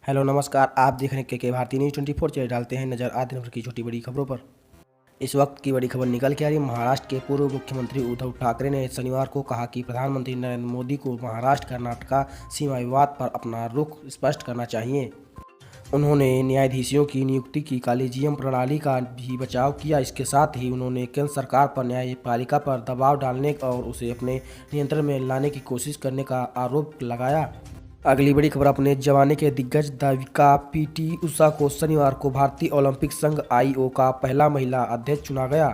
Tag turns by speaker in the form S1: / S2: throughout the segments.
S1: Hello नमस्कार। आप देख रहे हैं के भारतीय न्यूज़ 24। चले डालते हैं नजर आज दिन भर की छोटी बड़ी खबरों पर। इस वक्त की बड़ी खबर निकल के आ रही है। महाराष्ट्र के पूर्व मुख्यमंत्री उद्धव ठाकरे ने शनिवार को कहा कि प्रधानमंत्री नरेंद्र मोदी को महाराष्ट्र कर्नाटका सीमा विवाद पर अपना रुख स्पष्ट करना चाहिए। उन्होंने न्यायाधीशों की नियुक्ति की कॉलेजियम प्रणाली का भी बचाव किया। इसके साथ ही उन्होंने केंद्र सरकार पर न्यायपालिका पर दबाव डालने और उसे अपने नियंत्रण में लाने की कोशिश करने का आरोप लगाया। अगली बड़ी खबर अपने जमाने के दिग्गज दाविका पीटी उषा को शनिवार को भारतीय ओलंपिक संघ आईओ का पहला महिला अध्यक्ष चुना गया।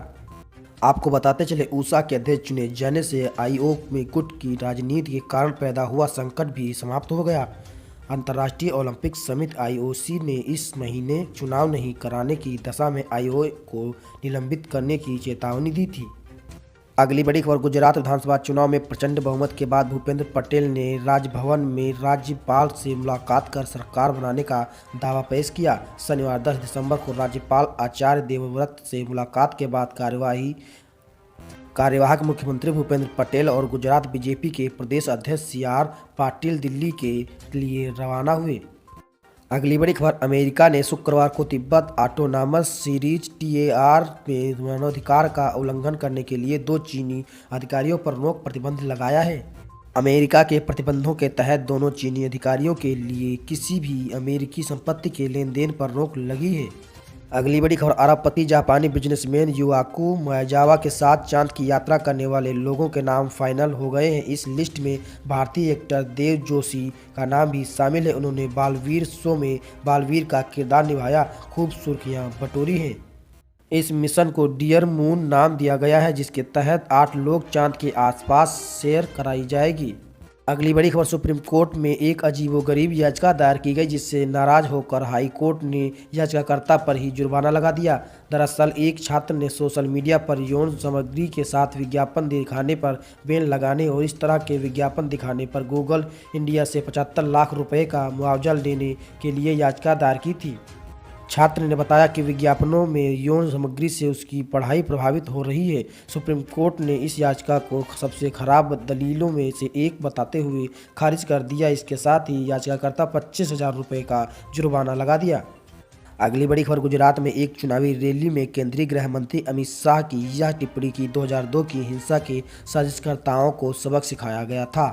S1: आपको बताते चले, उषा के अध्यक्ष चुने जाने से आईओ में गुट की राजनीति के कारण पैदा हुआ संकट भी समाप्त हो गया। अंतर्राष्ट्रीय ओलंपिक समिति आईओसी ने इस महीने चुनाव नहीं कराने की दशा में आईओ को निलंबित करने की चेतावनी दी थी। अगली बड़ी खबर गुजरात विधानसभा चुनाव में प्रचंड बहुमत के बाद भूपेंद्र पटेल ने राजभवन में राज्यपाल से मुलाकात कर सरकार बनाने का दावा पेश किया। शनिवार 10 दिसंबर को राज्यपाल आचार्य देवव्रत से मुलाकात के बाद कार्यवाहक मुख्यमंत्री भूपेंद्र पटेल और गुजरात बीजेपी के प्रदेश अध्यक्ष CR पाटिल दिल्ली के लिए रवाना हुए। अगली बड़ी खबर अमेरिका ने शुक्रवार को तिब्बत ऑटोनॉमस सीरीज TAR में मानवाधिकार का उल्लंघन करने के लिए 2 चीनी अधिकारियों पर रोक प्रतिबंध लगाया है। अमेरिका के प्रतिबंधों के तहत दोनों चीनी अधिकारियों के लिए किसी भी अमेरिकी संपत्ति के लेन देन पर रोक लगी है। अगली बड़ी खबर अरबपति जापानी बिजनेसमैन युआकू मायाजावा के साथ चांद की यात्रा करने वाले लोगों के नाम फाइनल हो गए हैं। इस लिस्ट में भारतीय एक्टर देव जोशी का नाम भी शामिल है। उन्होंने बालवीर शो में बालवीर का किरदार निभाया, खूब सुर्खियां बटोरी हैं। इस मिशन को डियर मून नाम दिया गया है, जिसके तहत 8 लोग चांद के आसपास सैर कराई जाएगी। अगली बड़ी खबर सुप्रीम कोर्ट में एक अजीबोगरीब याचिका दायर की गई, जिससे नाराज होकर हाई कोर्ट ने याचिकाकर्ता पर ही जुर्माना लगा दिया। दरअसल एक छात्र ने सोशल मीडिया पर यौन सामग्री के साथ विज्ञापन दिखाने पर बैन लगाने और इस तरह के विज्ञापन दिखाने पर गूगल इंडिया से 75 लाख रुपए का मुआवजा लेने के लिए याचिका दायर की थी। छात्र ने बताया कि विज्ञापनों में यौन सामग्री से उसकी पढ़ाई प्रभावित हो रही है। सुप्रीम कोर्ट ने इस याचिका को सबसे खराब दलीलों में से एक बताते हुए खारिज कर दिया। इसके साथ ही याचिकाकर्ता 25,000 रुपये का जुर्माना लगा दिया। अगली बड़ी खबर गुजरात में एक चुनावी रैली में केंद्रीय गृह मंत्री अमित शाह की यह टिप्पणी की 2002 की हिंसा के साजिशकर्ताओं को सबक सिखाया गया था।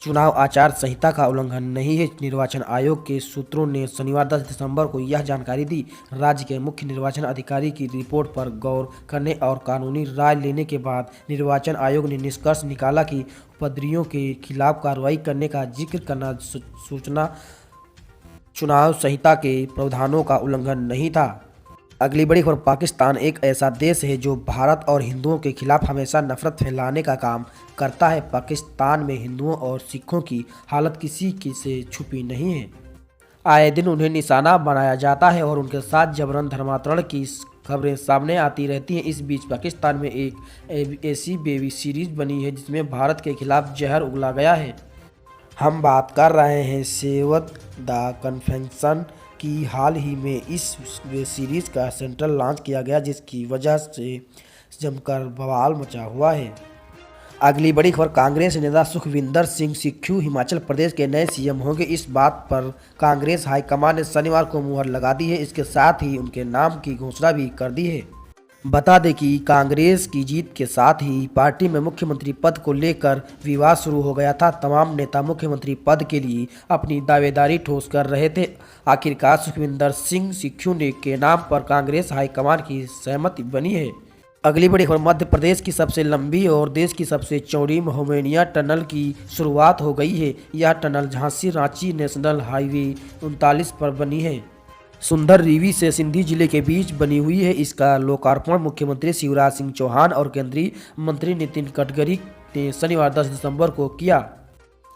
S1: चुनाव आचार संहिता का उल्लंघन नहीं है। निर्वाचन आयोग के सूत्रों ने शनिवार 10 दिसंबर को यह जानकारी दी। राज्य के मुख्य निर्वाचन अधिकारी की रिपोर्ट पर गौर करने और कानूनी राय लेने के बाद निर्वाचन आयोग ने निष्कर्ष निकाला कि उपद्रवियों के खिलाफ कार्रवाई करने का जिक्र करना सूचना चुनाव संहिता के प्रावधानों का उल्लंघन नहीं था। अगली बड़ी खबर पाकिस्तान एक ऐसा देश है जो भारत और हिंदुओं के खिलाफ हमेशा नफरत फैलाने का काम करता है। पाकिस्तान में हिंदुओं और सिखों की हालत किसी की से छुपी नहीं है। आए दिन उन्हें निशाना बनाया जाता है और उनके साथ जबरन धर्मांतरण की खबरें सामने आती रहती हैं। इस बीच पाकिस्तान में एक ऐसी वेब सीरीज बनी है जिसमें भारत के खिलाफ जहर उगला गया है। हम बात कर रहे हैं सेव द कन्फेक्शन की। हाल ही में इस वेब सीरीज का सेंट्रल लॉन्च किया गया, जिसकी वजह से जमकर बवाल मचा हुआ है। अगली बड़ी खबर कांग्रेस नेता सुखविंदर सिंह सुक्खू हिमाचल प्रदेश के नए CM होंगे। इस बात पर कांग्रेस हाईकमान ने शनिवार को मुहर लगा दी है। इसके साथ ही उनके नाम की घोषणा भी कर दी है। बता दें कि कांग्रेस की जीत के साथ ही पार्टी में मुख्यमंत्री पद को लेकर विवाद शुरू हो गया था। तमाम नेता मुख्यमंत्री पद के लिए अपनी दावेदारी ठोस कर रहे थे। आखिरकार सुखविंदर सिंह सुक्खू के नाम पर कांग्रेस हाईकमान की सहमति बनी है। अगली बड़ी खबर मध्य प्रदेश की सबसे लंबी और देश की सबसे चौड़ी मोहमेनिया टनल की शुरुआत हो गई है। यह tunnel Jhansi Ranchi national highway 39 पर बनी है। सुंदर रीवी से सिंधी जिले के बीच बनी हुई है। इसका लोकार्पण मुख्यमंत्री शिवराज सिंह चौहान और केंद्रीय मंत्री नितिन गडकरी ने शनिवार 10 दिसंबर को किया।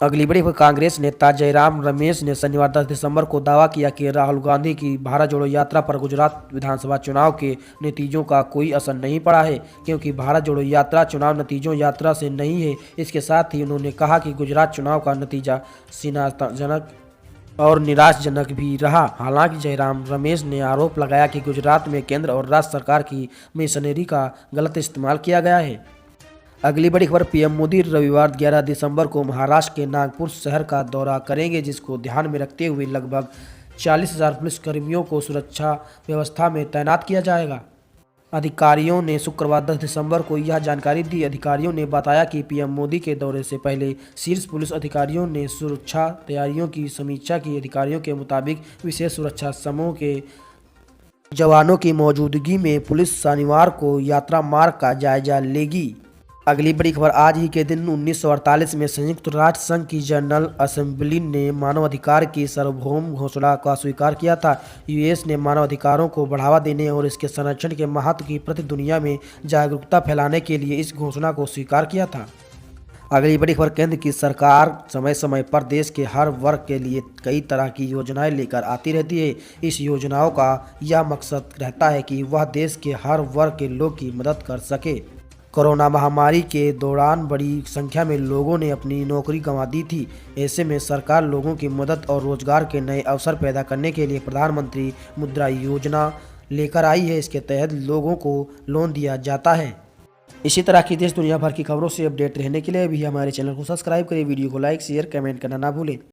S1: अगली बड़ी खबर कांग्रेस नेता जयराम रमेश ने शनिवार 10 दिसंबर को दावा किया कि राहुल गांधी की भारत जोड़ो यात्रा पर गुजरात विधानसभा चुनाव के नतीजों का कोई असर नहीं पड़ा है, क्योंकि भारत जोड़ो यात्रा चुनाव नतीजों यात्रा से नहीं है। इसके साथ ही उन्होंने कहा कि गुजरात चुनाव का नतीजा निराशाजनक और निराशजनक भी रहा। हालांकि जयराम रमेश ने आरोप लगाया कि गुजरात में केंद्र और राज्य सरकार की मशीनरी का गलत इस्तेमाल किया गया है। अगली बड़ी खबर PM मोदी रविवार 11 दिसंबर को महाराष्ट्र के नागपुर शहर का दौरा करेंगे, जिसको ध्यान में रखते हुए लगभग 40,000 पुलिसकर्मियों को सुरक्षा व्यवस्था में तैनात किया जाएगा। अधिकारियों ने शुक्रवार 10 दिसंबर को यह जानकारी दी। अधिकारियों ने बताया कि पीएम मोदी के दौरे से पहले शीर्ष पुलिस अधिकारियों ने सुरक्षा तैयारियों की समीक्षा की। अधिकारियों के मुताबिक विशेष सुरक्षा समूह के जवानों की मौजूदगी में पुलिस शनिवार को यात्रा मार्ग का जायजा लेगी। अगली बड़ी खबर, आज ही के दिन 1948 में संयुक्त राष्ट्र संघ की जनरल असेंबली ने मानवाधिकार की सार्वभौम घोषणा का स्वीकार किया था। यूएस ने मानवाधिकारों को बढ़ावा देने और इसके संरक्षण के महत्व की प्रति दुनिया में जागरूकता फैलाने के लिए इस घोषणा को स्वीकार किया था। अगली बड़ी खबर, केंद्र की सरकार समय समय पर देश के हर वर्ग के लिए कई तरह की योजनाएं लेकर आती रहती है। इस योजनाओं का यह मकसद रहता है कि वह देश के हर वर्ग के लोग की मदद कर सके। कोरोना महामारी के दौरान बड़ी संख्या में लोगों ने अपनी नौकरी गंवा दी थी। ऐसे में सरकार लोगों की मदद और रोजगार के नए अवसर पैदा करने के लिए प्रधानमंत्री मुद्रा योजना लेकर आई है। इसके तहत लोगों को लोन दिया जाता है। इसी तरह की देश दुनिया भर की खबरों से अपडेट रहने के लिए भी हमारे चैनल को सब्सक्राइब करें, वीडियो को लाइक शेयर कमेंट करना ना भूलें।